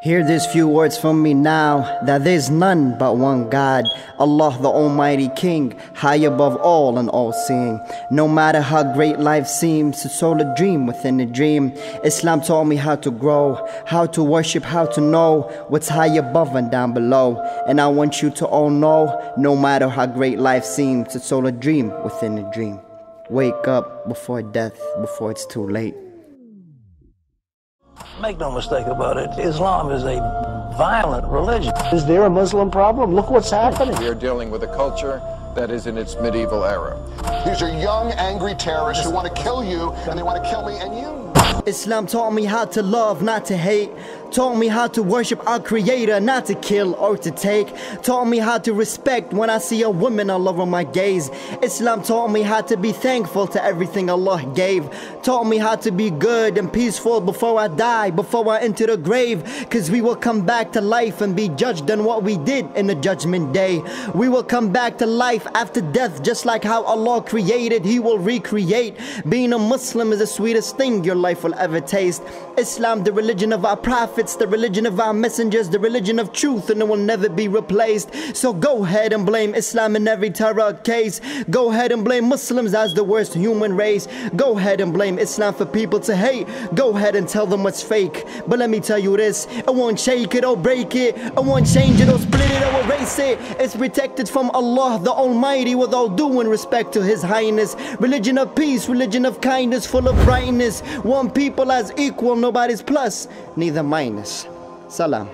Hear these few words from me now, that there's none but one God, Allah the Almighty King, high above all and all-seeing. No matter how great life seems, it's all a dream within a dream. Islam taught me how to grow, how to worship, how to know what's high above and down below. And I want you to all know, no matter how great life seems, it's all a dream within a dream. Wake up before death, before it's too late. Make no mistake about it, Islam is a violent religion. Is there a Muslim problem? Look what's happening. We are dealing with a culture that is in its medieval era. These are young, angry terrorists who want to kill you, and they want to kill me and you. Islam taught me how to love, not to hate. Taught me how to worship our Creator, not to kill or to take. Taught me how to respect when I see a woman, I lower my gaze. Islam taught me how to be thankful to everything Allah gave. Taught me how to be good and peaceful before I die, before I enter the grave. Cause we will come back to life and be judged on what we did in the judgment day. We will come back to life after death, just like how Allah created, He will recreate. Being a Muslim is the sweetest thing your life will ever taste. Islam, the religion of our prophets, the religion of our messengers, the religion of truth, and it will never be replaced. So go ahead and blame Islam in every terror case. Go ahead and blame Muslims as the worst human race. Go ahead and blame Islam for people to hate. Go ahead and tell them what's fake. But let me tell you this, I won't shake it or break it, I won't change it or split it or erase it. It's protected from Allah the Almighty with all due and respect to His Highness. Religion of peace, religion of kindness, full of brightness. One people as equal, nobody's plus, neither minus. Salam.